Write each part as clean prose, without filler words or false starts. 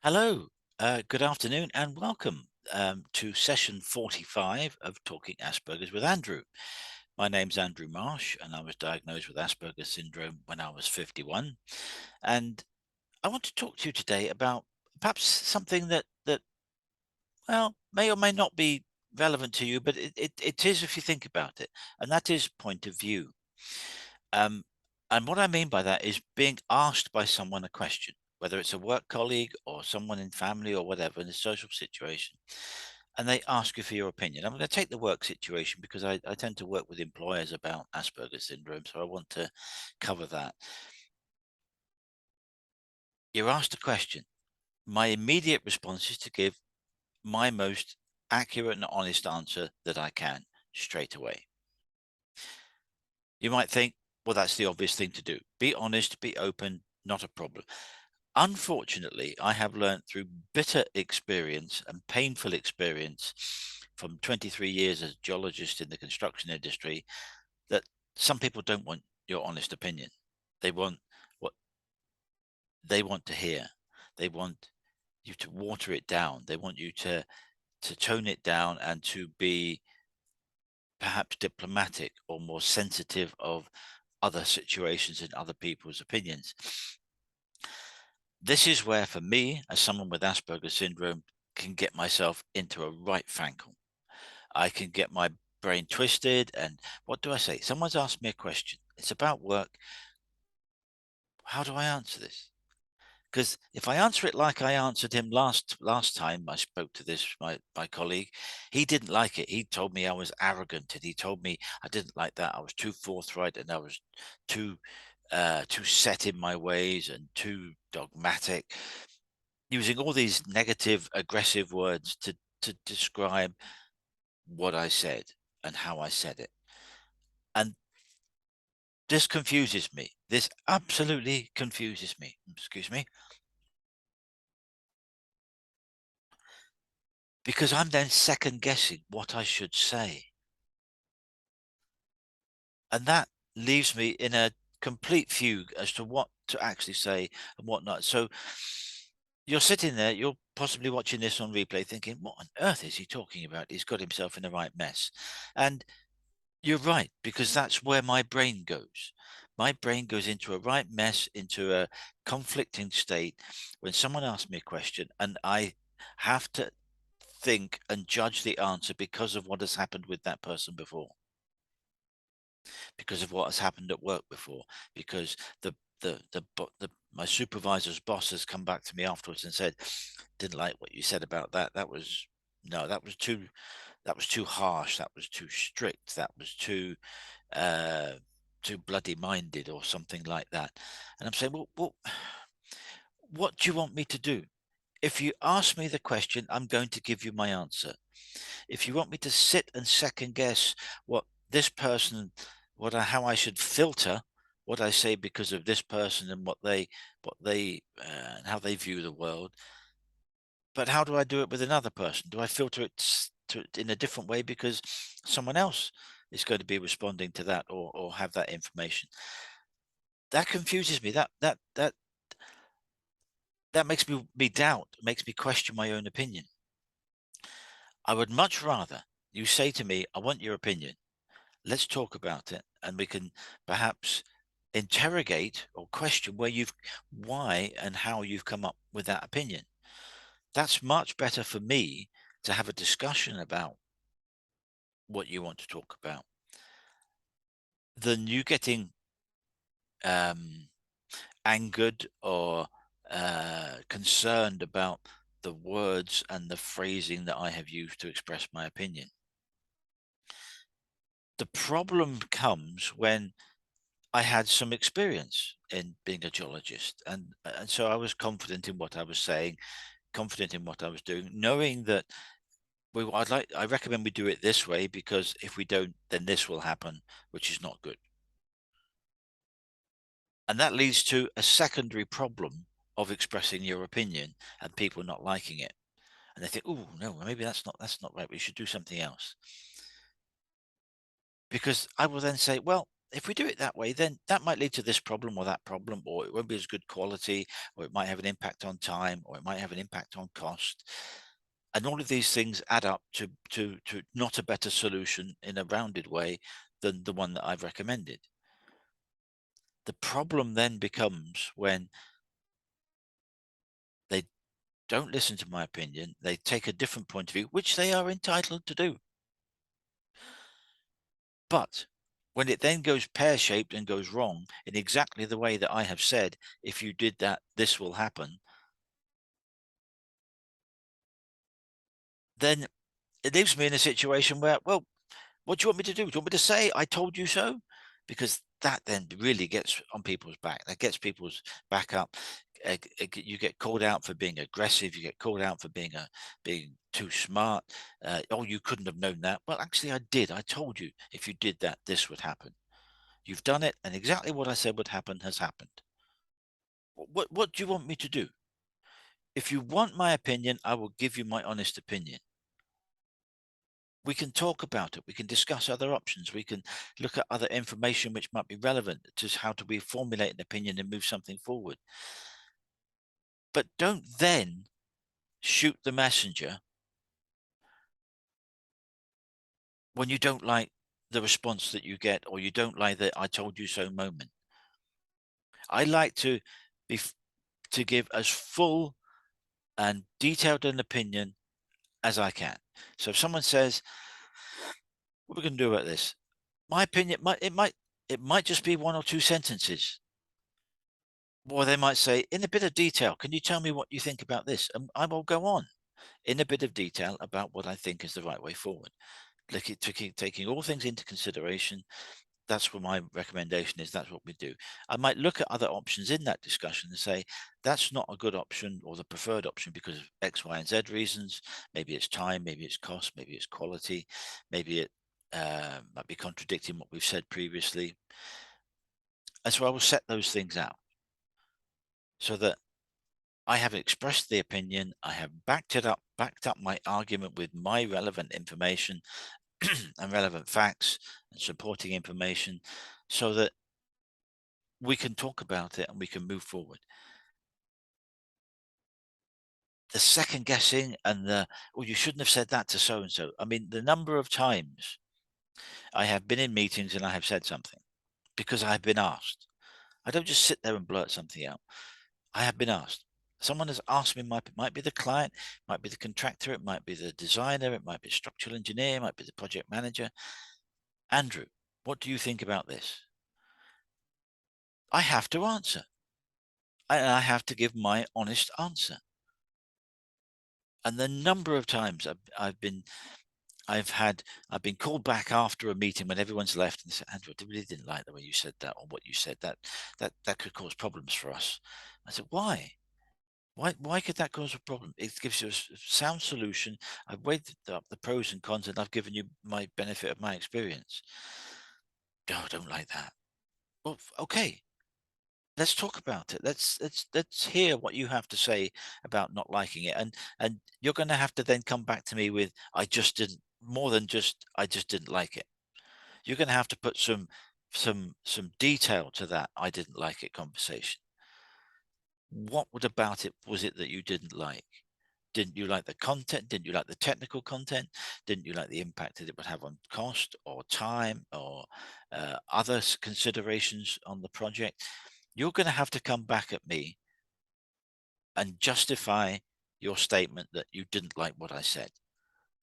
Hello, good afternoon, and welcome to session 45 of Talking Asperger's with Andrew. My name's Andrew Marsh, and I was diagnosed with Asperger's syndrome when I was 51. And I want to talk to you today about perhaps something that well, may or may not be relevant to you, but it is if you think about it, and that is point of view. Um, and what I mean by that is being asked by someone a question, whether it's a work colleague or someone in family or whatever in a social situation, and they ask you for your opinion. I'm going to take the work situation because I tend to work with employers about Asperger's syndrome, so I want to cover that. You're asked a question. My immediate response is to give my most accurate and honest answer that I can straight away. You might think, well, that's the obvious thing to do. Be honest, be open, not a problem. Unfortunately, I have learned through bitter experience and painful experience from 23 years as a geologist in the construction industry that some people don't want your honest opinion. They want what they want to hear. They want you to water it down. They want you to tone it down and to be perhaps diplomatic or more sensitive of other situations and other people's opinions. This is where, for me, as someone with Asperger's syndrome, can get myself into a right fankle. I can get my brain twisted. And what do I say? Someone's asked me a question. It's about work. How do I answer this? Because if I answer it like I answered him last time I spoke to this my colleague, he didn't like it. He told me I was arrogant, and he told me I didn't like that. I was too forthright, and I was too too set in my ways and too dogmatic, using all these negative, aggressive words to describe what I said and how I said it. And this confuses me. This absolutely confuses me. Excuse me. Because I'm then second guessing what I should say. And that leaves me in a complete fugue as to what to actually say and what not. So you're sitting there, you're possibly watching this on replay thinking, what on earth is he talking about? He's got himself in the right mess. And you're right, because that's where my brain goes. My brain goes into a right mess, into a conflicting state when someone asks me a question and I have to think and judge the answer because of what has happened with that person before, because of what has happened at work before, because the my supervisor's boss has come back to me afterwards and said, didn't like what you said about that. That was no, that was too harsh, that was too strict, that was uh too bloody minded or something like that. And I'm saying, well, what do you want me to do? If you ask me the question, I'm going to give you my answer. If you want me to sit and second guess what this person, how I should filter what I say because of this person and and how they view the world, but how do I do it with another person? Do I filter in a different way because someone else is going to be responding to that or have that information? That confuses me. That makes me doubt, makes me question my own opinion. I would much rather you say to me, I want your opinion. Let's talk about it, and we can perhaps interrogate or question why and how you've come up with that opinion. That's much better for me to have a discussion about what you want to talk about than you getting um, angered or concerned about the words and the phrasing that I have used to express my opinion. The problem comes when I had some experience in being a geologist, and so I was confident in what I was saying, confident in what I was doing, knowing that I recommend we do it this way because if we don't, then this will happen, which is not good. And that leads to a secondary problem of expressing your opinion and people not liking it. And they think, oh no, maybe that's not right. We should do something else. Because I will then say, well, if we do it that way, then that might lead to this problem or that problem, or it won't be as good quality, or it might have an impact on time, or it might have an impact on cost. And all of these things add up to not a better solution in a rounded way than the one that I've recommended. The problem then becomes when they don't listen to my opinion, they take a different point of view, which they are entitled to do. But when it then goes pear-shaped and goes wrong in exactly the way that I have said, if you did that, this will happen, then it leaves me in a situation where, well, what do you want me to do? Do you want me to say, I told you so? Because that then really gets on people's back. That gets people's back up. You get called out for being aggressive. You get called out for being too smart. Oh, you couldn't have known that. Well, actually, I did. I told you if you did that, this would happen. You've done it, and exactly what I said would happen has happened. What do you want me to do? If you want my opinion, I will give you my honest opinion. We can talk about it. We can discuss other options. We can look at other information which might be relevant to how do we formulate an opinion and move something forward. But don't then shoot the messenger when you don't like the response that you get, or you don't like the "I told you so" moment. I like be to give as full and detailed an opinion as I can. So if someone says, "What are we going to do about this?" My opinion it might just be one or two sentences. Or they might say, in a bit of detail, can you tell me what you think about this? And I will go on in a bit of detail about what I think is the right way forward. Taking all things into consideration, that's what my recommendation is. That's what we do. I might look at other options in that discussion and say, that's not a good option or the preferred option because of X, Y, and Z reasons. Maybe it's time, maybe it's cost, maybe it's quality, maybe it might be contradicting what we've said previously. And so I will set those things out so that I have expressed the opinion. I have backed up my argument with my relevant information and relevant facts and supporting information so that we can talk about it and we can move forward. The second guessing and oh, you shouldn't have said that to so and so. I mean, the number of times I have been in meetings and I have said something because I have been asked. I don't just sit there and blurt something out. I have been asked. Someone has asked me, might be the client, might be the contractor, it might be the designer, it might be a structural engineer, it might be the project manager. Andrew, what do you think about this? I have to answer. And I have to give my honest answer. And the number of times I've been called back after a meeting when everyone's left and said, Andrew, I really didn't like the way you said that or what you said. That could cause problems for us. I said, why? Why could that cause a problem? It gives you a sound solution. I've weighed up the pros and cons, and I've given you my benefit of my experience. Oh, I don't like that. Well, okay, let's talk about it. Let's hear what you have to say about not liking it. And you're going to have to then come back to me with, I just didn't, more than just, I just didn't like it. You're going to have to put some detail to that I didn't like it conversation. What about it was it that you didn't like? Didn't you like the content? Didn't you like the technical content? Didn't you like the impact that it would have on cost or time or other considerations on the project? You're going to have to come back at me and justify your statement that you didn't like what I said.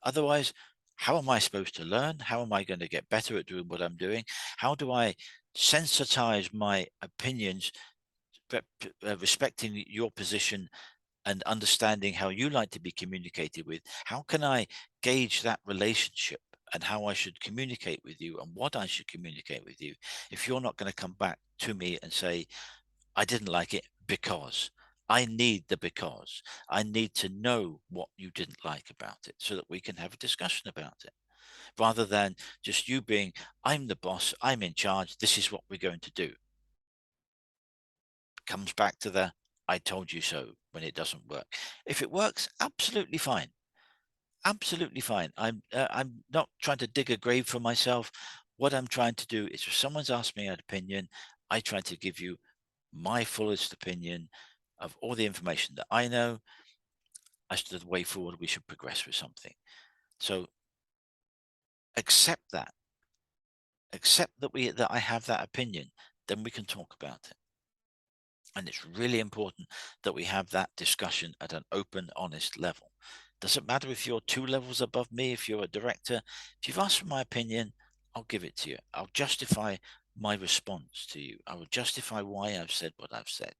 Otherwise, how am I supposed to learn? How am I going to get better at doing what I'm doing? How do I sensitize my opinions, respecting your position and understanding how you like to be communicated with? How can I gauge that relationship and how I should communicate with you and what I should communicate with you if you're not going to come back to me and say, I didn't like it because? I need the because. I need to know what you didn't like about it so that we can have a discussion about it rather than just you being, I'm the boss, I'm in charge, this is what we're going to do. Comes back to the I told you so when it doesn't work. If it works, absolutely fine. Absolutely fine. I'm not trying to dig a grave for myself. What I'm trying to do is, if someone's asked me an opinion, I try to give you my fullest opinion of all the information that I know as to the way forward we should progress with something. So accept that. Accept that I have that opinion, then we can talk about it. And it's really important that we have that discussion at an open, honest level. Doesn't matter if you're 2 levels above me, if you're a director. If you've asked for my opinion, I'll give it to you. I'll justify my response to you. I will justify why I've said what I've said.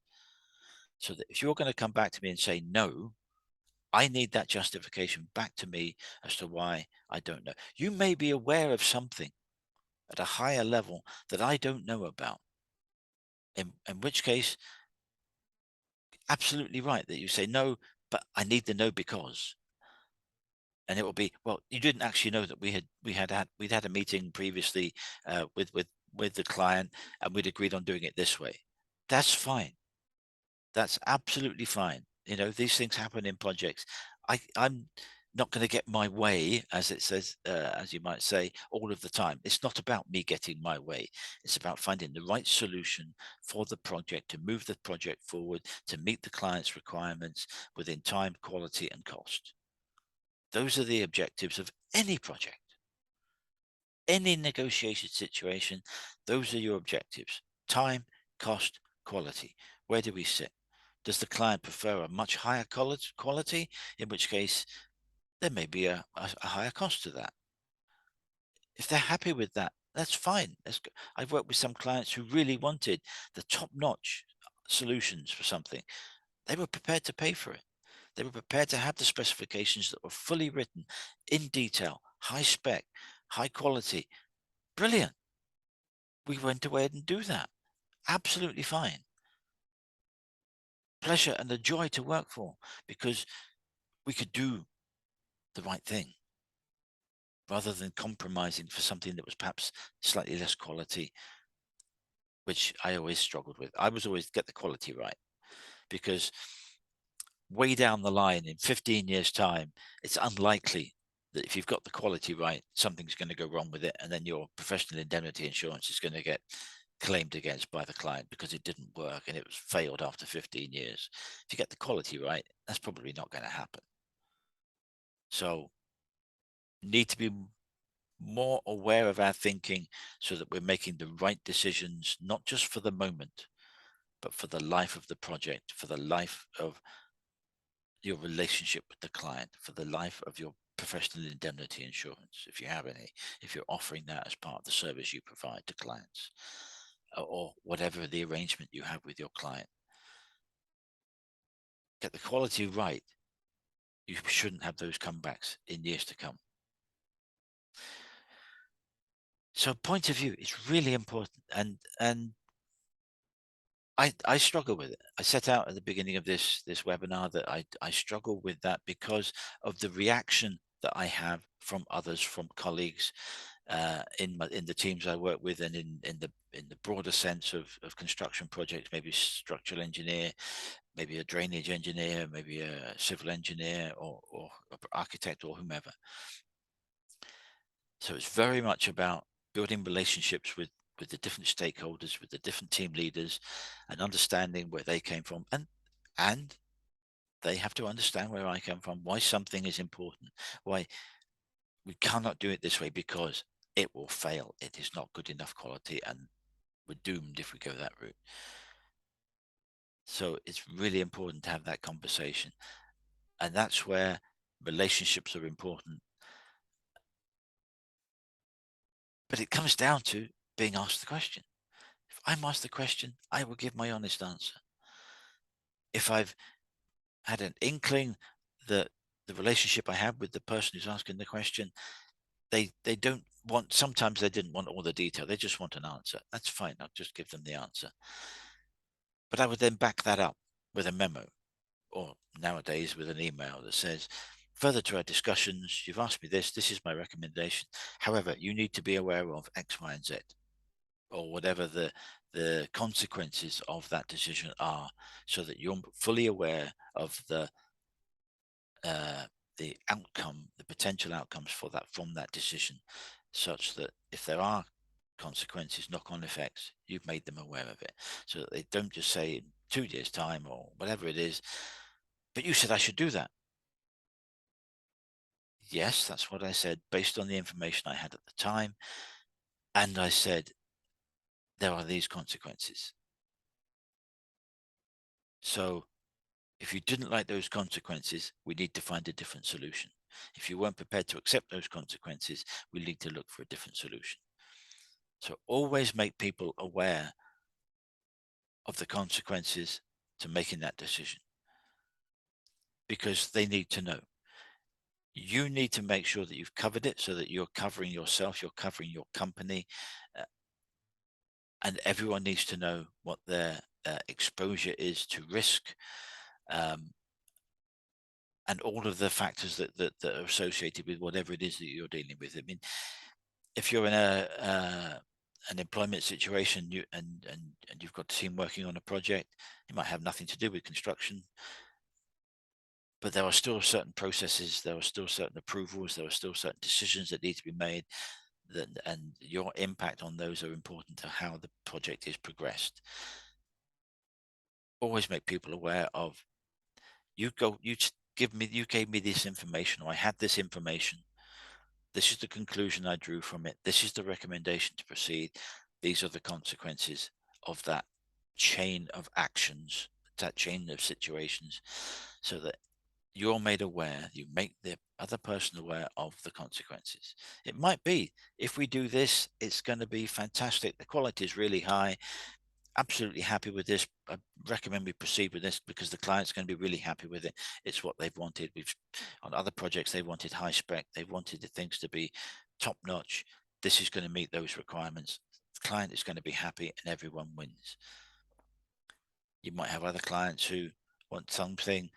So that if you're going to come back to me and say no, I need that justification back to me as to why I don't know. You may be aware of something at a higher level that I don't know about. In which case, absolutely right that you say no, but I need to know because. And it will be, well, you didn't actually know that we'd had a meeting previously with the client, and we'd agreed on doing it this way. That's fine. That's absolutely fine. You know, these things happen in projects. I'm not going to get my way, as it says, as you might say, all of the time. It's not about me getting my way. It's about finding the right solution for the project, to move the project forward, to meet the client's requirements within time, quality, and cost. Those are the objectives of any project, any negotiation situation. Those are your objectives: time, cost, quality. Where do we sit? Does the client prefer a much higher quality, in which case there may be a higher cost to that? If they're happy with that, that's fine. I've worked with some clients who really wanted the top-notch solutions for something. They were prepared to pay for it. They were prepared to have the specifications that were fully written, in detail, high spec, high quality. Brilliant. We went away and do that. Absolutely fine. Pleasure and a joy to work for, because we could do the right thing rather than compromising for something that was perhaps slightly less quality, which I always struggled with. I was always get the quality right, because way down the line in 15 years time, it's unlikely that if you've got the quality right, something's going to go wrong with it, and then your professional indemnity insurance is going to get claimed against by the client because it didn't work and it was failed after 15 years. If you get the quality right, that's probably not going to happen. So need to be more aware of our thinking, so that we're making the right decisions, not just for the moment, but for the life of the project, for the life of your relationship with the client, for the life of your professional indemnity insurance, if you have any, if you're offering that as part of the service you provide to clients, or whatever the arrangement you have with your client. Get the quality right. You shouldn't have those comebacks in years to come. So point of view is really important, and I struggle with it. I set out at the beginning of this webinar that I struggle with that because of the reaction that I have from others, from colleagues, in the teams I work with, and in the broader sense of construction projects, maybe structural engineer, maybe a drainage engineer, maybe a civil engineer, or architect, or whomever. So it's very much about building relationships with the different stakeholders, with the different team leaders, and understanding where they came from, and they have to understand where I come from, why something is important, why we cannot do it this way because it will fail. It is not good enough quality, and we're doomed if we go that route. So it's really important to have that conversation, and that's where relationships are important. But it comes down to being asked the question. If I'm asked the question, I will give my honest answer. If I've had an inkling that the relationship I have with the person who's asking the question, they don't want, sometimes they didn't want all the detail, they just want an answer. That's fine. I'll just give them the answer. But I would then back that up with a memo, or nowadays with an email that says, further to our discussions, you've asked me this is my recommendation. However, you need to be aware of X, Y, and Z, or whatever the consequences of that decision are, so that you're fully aware of the outcome, the potential outcomes for that, from that decision, such that if there are consequences, knock-on effects. You've made them aware of it, so that they don't just say in 2 years' time or whatever it is, but you said I should do that. Yes, that's what I said based on the information I had at the time. And I said, there are these consequences. So if you didn't like those consequences, we need to find a different solution. If you weren't prepared to accept those consequences, we need to look for a different solution. So always make people aware of the consequences to making that decision, because they need to know. You need to make sure that you've covered it so that you're covering yourself, you're covering your company, and everyone needs to know what their exposure is to risk, um, and all of the factors that are associated with whatever it is that you're dealing with. I mean, if you're in an employment situation, and you've got a team working on a project, it might have nothing to do with construction, but there are still certain processes, there are still certain approvals, there are still certain decisions that need to be made, and your impact on those are important to how the project is progressed. Always make people aware of, you gave me this information, or I had this information. This is the conclusion I drew from it. This is the recommendation to proceed. These are the consequences of that chain of actions, that chain of situations, so that you're made aware, you make the other person aware of the consequences. It might be, if we do this, it's going to be fantastic. The quality is really high. Absolutely happy with this. I recommend we proceed with this because the client's going to be really happy with it. It's what they've wanted. We've, on other projects, they wanted high spec. They wanted the things to be top notch. This is going to meet those requirements. The client is going to be happy and everyone wins. You might have other clients who want something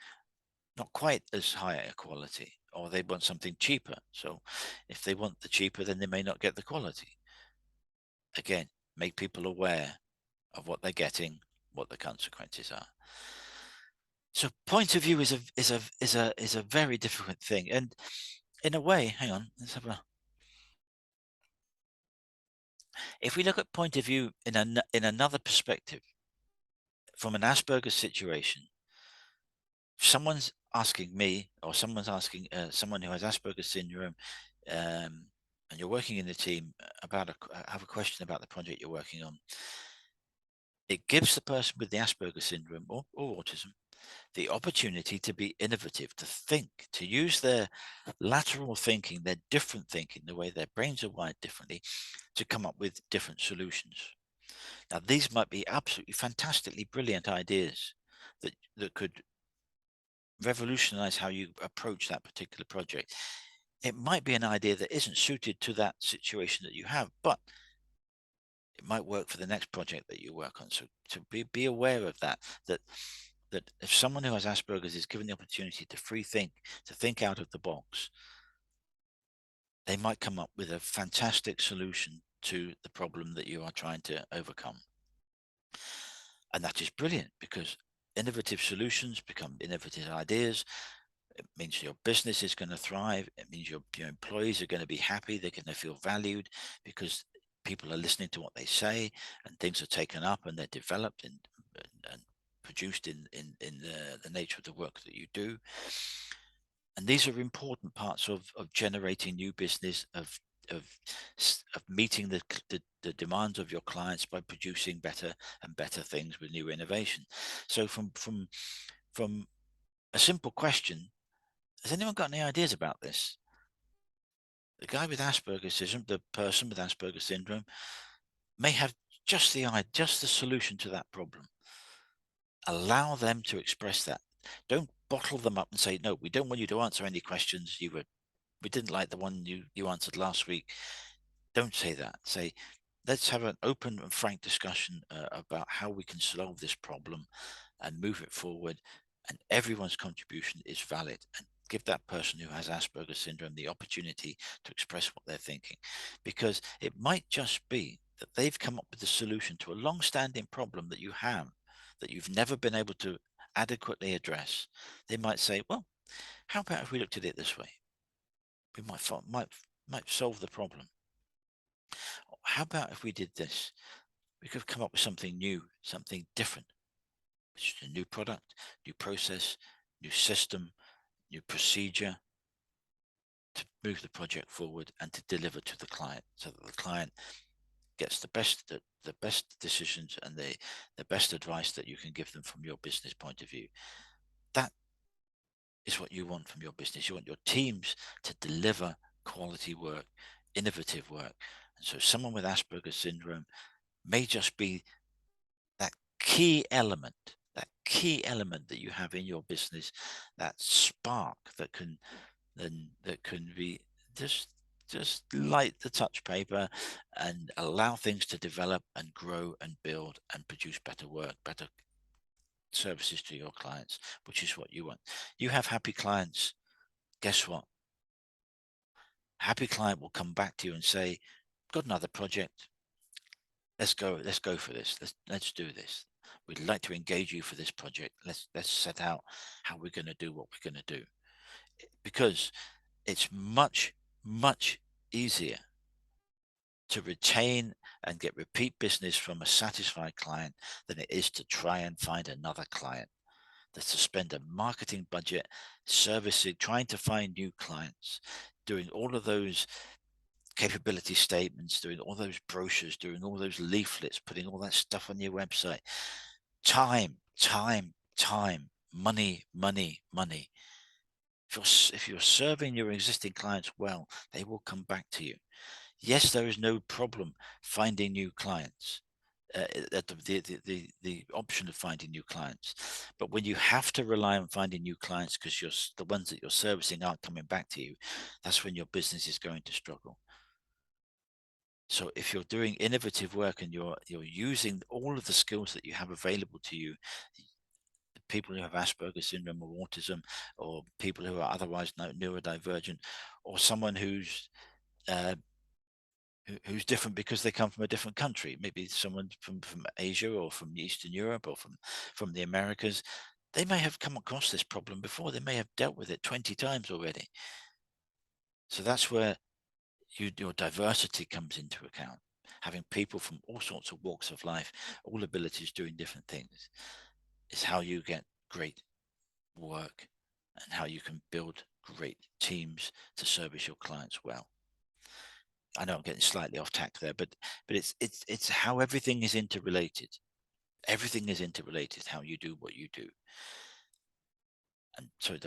not quite as high a quality, or they want something cheaper. So if they want the cheaper, then they may not get the quality. Again, make people aware of what they're getting, what the consequences are. So point of view is a very difficult thing, and in a way, hang on, let's have a. If we look at point of view in another perspective, from an Asperger situation, if someone's asking me, or someone's asking someone who has Asperger's syndrome, and you're working in the team about have a question about the project you're working on, it gives the person with the Asperger syndrome or autism the opportunity to be innovative, to think, to use their lateral thinking, their different thinking, the way their brains are wired differently, to come up with different solutions. Now, these might be absolutely fantastically brilliant ideas that could revolutionize how you approach that particular project. It might be an idea that isn't suited to that situation that you have, but it might work for the next project that you work on. So to be aware of that if someone who has Asperger's is given the opportunity to free think, to think out of the box, they might come up with a fantastic solution to the problem that you are trying to overcome. And that is brilliant, because innovative solutions become innovative ideas. It means your business is going to thrive. It means your employees are going to be happy. They're going to feel valued because people are listening to what they say, and things are taken up and they're developed and produced in the nature of the work that you do. And these are important parts of generating new business, of meeting the demands of your clients by producing better and better things with new innovation. So from a simple question, has anyone got any ideas about this? The guy with Asperger's syndrome, the person with Asperger's syndrome, may have just the solution to that problem. Allow them to express that. Don't bottle them up and say, no, we don't want you to answer any questions. We didn't like the one you answered last week. Don't say that. Say, let's have an open and frank discussion about how we can solve this problem and move it forward. And everyone's contribution is valid. And give that person who has Asperger's syndrome the opportunity to express what they're thinking. Because it might just be that they've come up with a solution to a long-standing problem that you have, that you've never been able to adequately address. They might say, well, how about if we looked at it this way? We might solve the problem. how about if we did this? We could have come up with something new, something different, which is a new product, new process, new system, new procedure to move the project forward and to deliver to the client so that the client gets the best decisions and the best advice that you can give them from your business point of view. That is what you want from your business. You want your teams to deliver quality work, innovative work. And so someone with Asperger's syndrome may just be that key element, that key element that you have in your business, that spark that can be just light the touch paper and allow things to develop and grow and build and produce better work, better services to your clients, which is what you want. You have happy clients. Guess what? Happy client will come back to you and say, got another project. Let's go for this. Let's do this. We'd like to engage you for this project. Let's set out how we're going to do what we're going to do. Because it's much easier to retain and get repeat business from a satisfied client than it is to try and find another client. That's to spend a marketing budget servicing, trying to find new clients, doing all of those capability statements, doing all those brochures, doing all those leaflets, putting all that stuff on your website. Time, money. If you're serving your existing clients well, they will come back to you. Yes, there is no problem finding new clients. The option of finding new clients, but when you have to rely on finding new clients because the ones that you're servicing aren't coming back to you, that's when your business is going to struggle. So if you're doing innovative work and you're using all of the skills that you have available to you, people who have Asperger's syndrome or autism, or people who are otherwise neurodivergent, or someone uh, who's different because they come from a different country, maybe someone from Asia or from Eastern Europe or from the Americas, they may have come across this problem before. They may have dealt with it 20 times already. So that's where your diversity comes into account. Having people from all sorts of walks of life, all abilities doing different things, is how you get great work and how you can build great teams to service your clients well. I know I'm getting slightly off tack there, but it's how everything is interrelated. Everything is interrelated. How you do what you do, and so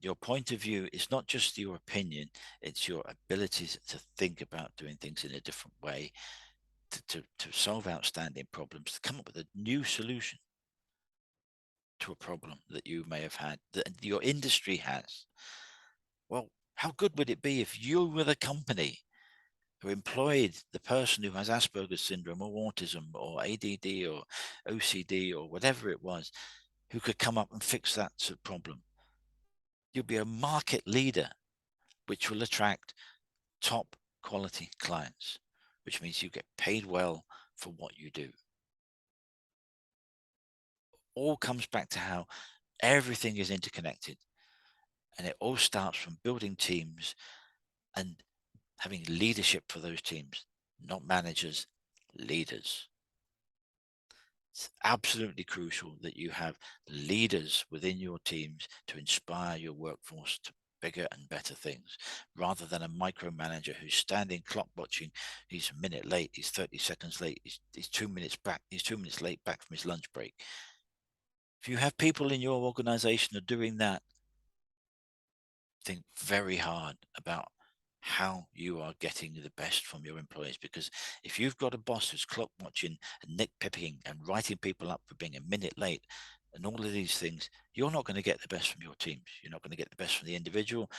your point of view is not just your opinion; it's your abilities to think about doing things in a different way, to solve outstanding problems, to come up with a new solution to a problem that you may have had, that your industry has. Well, how good would it be if you were the company who employed the person who has Asperger's syndrome or autism or ADD or OCD or whatever it was, who could come up and fix that problem? You'll be a market leader, which will attract top quality clients, which means you get paid well for what you do. All comes back to how everything is interconnected. And it all starts from building teams and having leadership for those teams, not managers, leaders. It's absolutely crucial that you have leaders within your teams to inspire your workforce to bigger and better things, rather than a micromanager who's standing clock watching. He's a minute late, he's 30 seconds late, he's 2 minutes back, he's 2 minutes late back from his lunch break. If you have people in your organization are doing that, think very hard about how you are getting the best from your employees. Because if you've got a boss who's clock watching and nitpicking and writing people up for being a minute late and all of these things, you're not going to get the best from your teams. You're not going to get the best from the individual.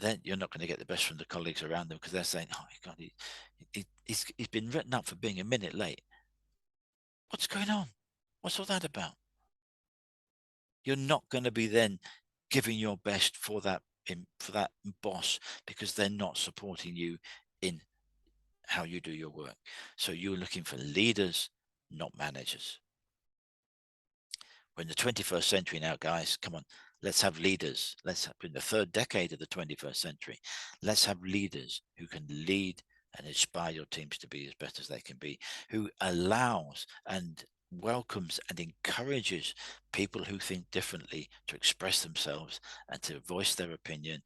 Then you're not going to get the best from the colleagues around them, because they're saying, oh my God, he's been written up for being a minute late. What's going on? What's all that about? You're not going to be then giving your best for that boss, because they're not supporting you in how you do your work. So you're looking for leaders, not managers. We're in the 21st century now, guys. Come on, let's have leaders. In the third decade of the 21st century. Let's have leaders who can lead and inspire your teams to be as best as they can be, who allows and welcomes and encourages people who think differently to express themselves and to voice their opinion,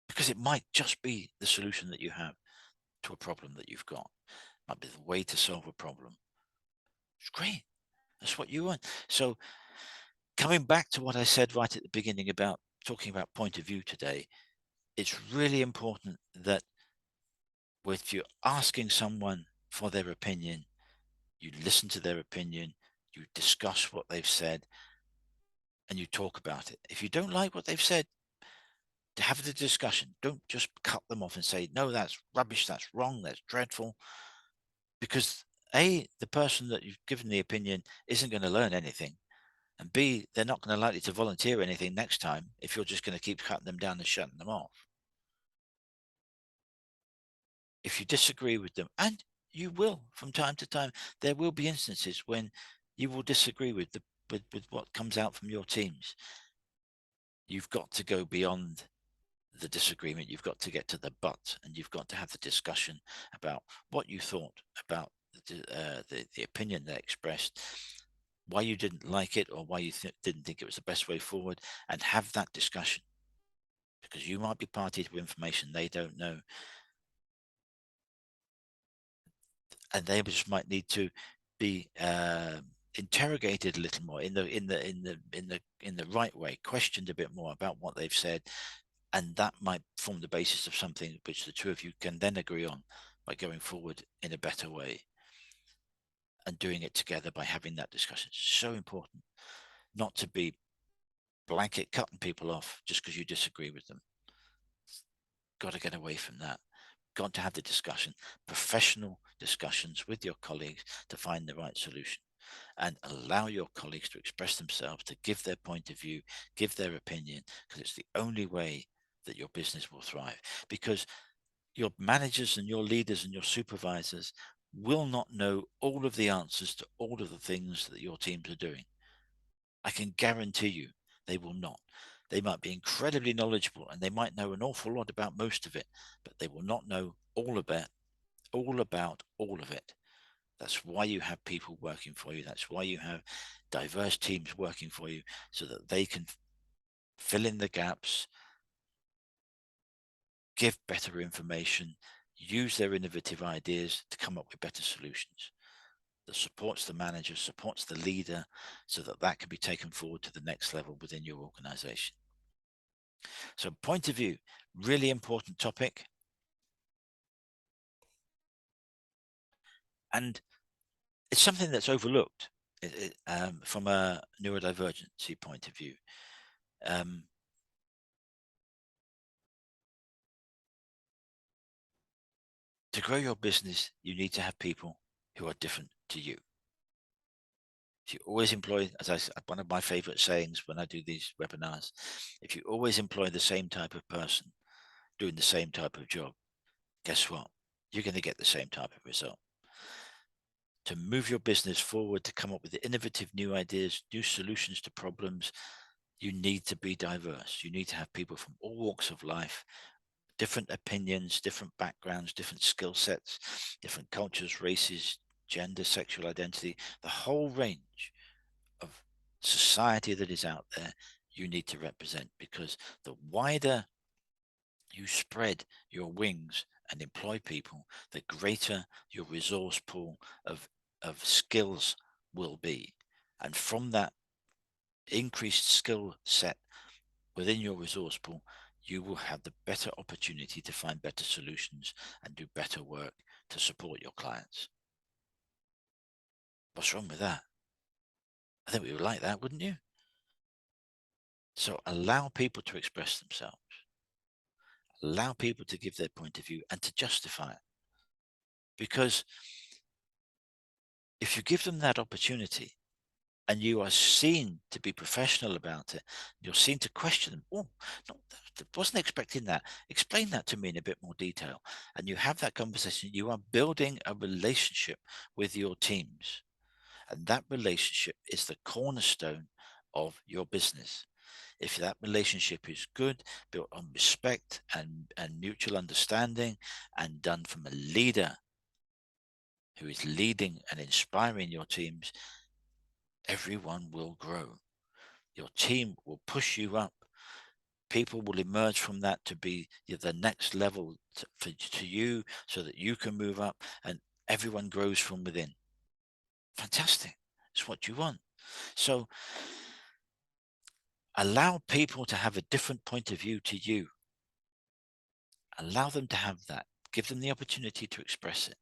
because it might just be the solution that you have to a problem that you've got. Might be the way to solve a problem. It's great. That's what you want. So coming back to what I said right at the beginning about talking about point of view today, it's really important that if you're asking someone for their opinion, you listen to their opinion, you discuss what they've said, and you talk about it. If you don't like what they've said, to have the discussion. Don't just cut them off and say, no, that's rubbish, that's wrong, that's dreadful. Because A, the person that you've given the opinion isn't going to learn anything. And B, they're not going to likely to volunteer anything next time if you're just going to keep cutting them down and shutting them off. If you disagree with them, and you will from time to time, there will be instances when you will disagree with with what comes out from your teams. You've got to go beyond the disagreement. You've got to get to the but, and you've got to have the discussion about what you thought about the opinion they expressed, why you didn't like it, or why you didn't think it was the best way forward, and have that discussion, because you might be party to information they don't know, and they just might need to be interrogated a little more in the right way, questioned a bit more about what they've said, and that might form the basis of something which the two of you can then agree on by going forward in a better way and doing it together by having that discussion. It's so important not to be blanket cutting people off just because you disagree with them. Got to get away from that. Got to have the discussion, professional discussions with your colleagues to find the right solution, and allow your colleagues to express themselves, to give their point of view, give their opinion, because it's the only way that your business will thrive. Because your managers and your leaders and your supervisors will not know all of the answers to all of the things that your teams are doing. I can guarantee you they will not. They might be incredibly knowledgeable and they might know an awful lot about most of it, but they will not know all about all of it. That's why you have people working for you. That's why you have diverse teams working for you, so that they can fill in the gaps, give better information, use their innovative ideas to come up with better solutions that supports the manager, supports the leader, so that that can be taken forward to the next level within your organization. So point of view, really important topic. And it's something that's overlooked from a neurodivergency point of view. Um, to grow your business, you need to have people who are different to you. If you always employ, one of my favorite sayings when I do these webinars, if you always employ the same type of person doing the same type of job, guess what? You're going to get the same type of result. To move your business forward, to come up with innovative new ideas, new solutions to problems, you need to be diverse. You need to have people from all walks of life, different opinions, different backgrounds, different skill sets, different cultures, races, gender, sexual identity, the whole range of society that is out there. You need to represent, because the wider you spread your wings and employ people, the greater your resource pool of skills will be. And from that increased skill set within your resource pool, you will have the better opportunity to find better solutions and do better work to support your clients. What's wrong with that? I think we would like that, wouldn't you? So allow people to express themselves, allow people to give their point of view and to justify it. Because if you give them that opportunity and you are seen to be professional about it, you're seen to question them. Oh, no, wasn't expecting that. Explain that to me in a bit more detail. And you have that conversation. You are building a relationship with your teams. And that relationship is the cornerstone of your business. if that relationship is good, built on respect and mutual understanding, and done from a leader who is leading and inspiring your teams, everyone will grow. Your team will push you up. People will emerge from that to be the next level to you, so that you can move up, and everyone grows from within. Fantastic. It's what you want. So allow people to have a different point of view to you. Allow them to have that. Give them the opportunity to express it.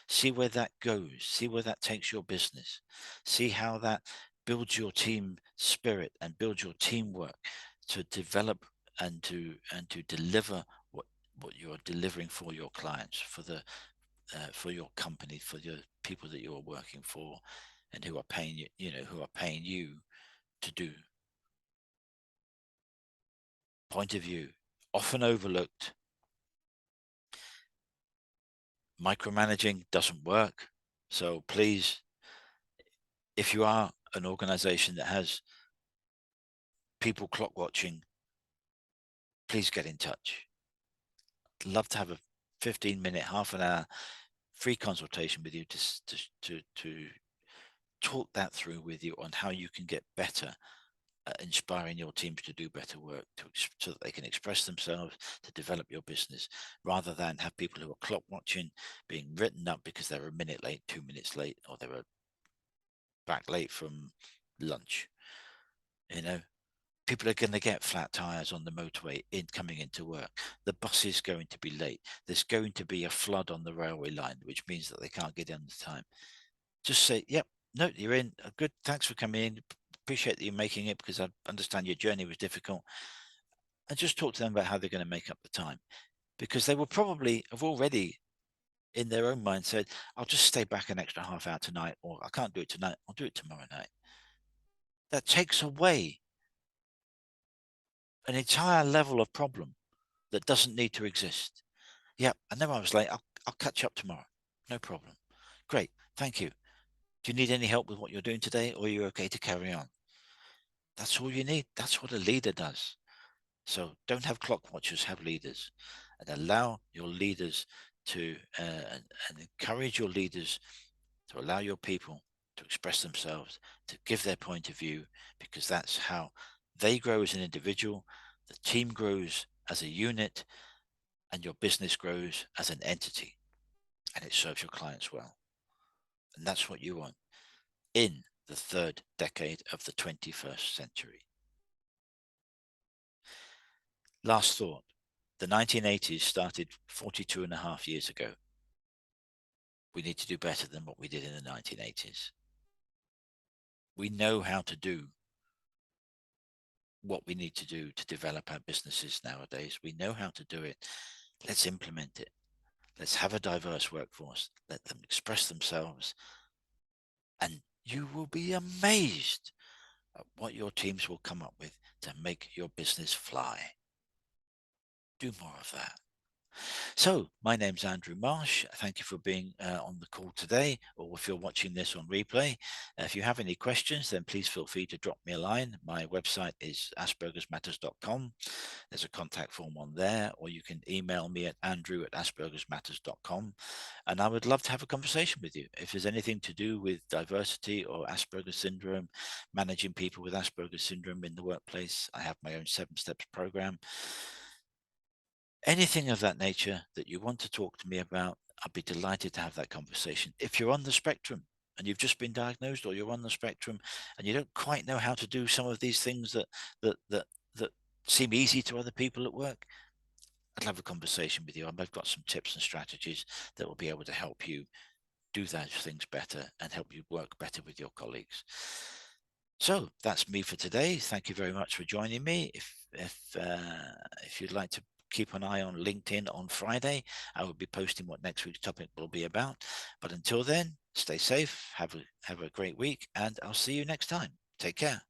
See where that goes. See where that takes your business. See how that builds your team spirit and builds your teamwork to develop and to deliver what you're delivering for your clients, for your company, for your people that you're working for, and who are paying who are paying you to do. Point of view, often overlooked. Micromanaging doesn't work. So please, if you are an organization that has people clock watching, please get in touch. I'd love to have a 15-minute, half an hour free consultation with you to talk that through with you on how you can get better at inspiring your teams to do better work, so that they can express themselves, to develop your business, rather than have people who are clock watching, being written up because they're a minute late, 2 minutes late, or they were back late from lunch. People are going to get flat tires on the motorway coming into work. The bus is going to be late. There's going to be a flood on the railway line, which means that they can't get in on time. Just say, yep, no, you're in. Good, thanks for coming in. Appreciate that you're making it, because I understand your journey was difficult. And just talk to them about how they're going to make up the time, because they will probably have already in their own mind said, I'll just stay back an extra half hour tonight, or I can't do it tonight, I'll do it tomorrow night. That takes away an entire level of problem that doesn't need to exist. Yeah, I know I was late. I'll catch up tomorrow. No problem. Great. Thank you. Do you need any help with what you're doing today, or are you okay to carry on? That's all you need. That's what a leader does. So don't have clock watchers, have leaders, and allow your leaders to and encourage your leaders to allow your people to express themselves, to give their point of view, because that's how they grow as an individual, the team grows as a unit, and your business grows as an entity, and it serves your clients well. And that's what you want in the third decade of the 21st century. Last thought. The 1980s started 42 and a half years ago. We need to do better than what we did in the 1980s. We know how to do what we need to do to develop our businesses nowadays. We know how to do it. Let's implement it. Let's have a diverse workforce. Let them express themselves. And you will be amazed at what your teams will come up with to make your business fly. Do more of that. So my name's Andrew Marsh. Thank you for being on the call today, or if you're watching this on replay. If you have any questions, then please feel free to drop me a line. My website is aspergersmatters.com. There's a contact form on there, or you can email me at andrew@aspergersmatters.com. And I would love to have a conversation with you. If there's anything to do with diversity or Asperger syndrome, managing people with Asperger syndrome in the workplace, I have my own 7 steps program. Anything of that nature that you want to talk to me about, I'd be delighted to have that conversation. If you're on the spectrum and you've just been diagnosed, or you're on the spectrum and you don't quite know how to do some of these things that seem easy to other people at work, I'd love a conversation with you. I've got some tips and strategies that will be able to help you do those things better and help you work better with your colleagues. So that's me for today. Thank you very much for joining me. If you'd like to keep an eye on LinkedIn on Friday, I will be posting what next week's topic will be about. But until then, stay safe, have a great week, and I'll see you next time. Take care.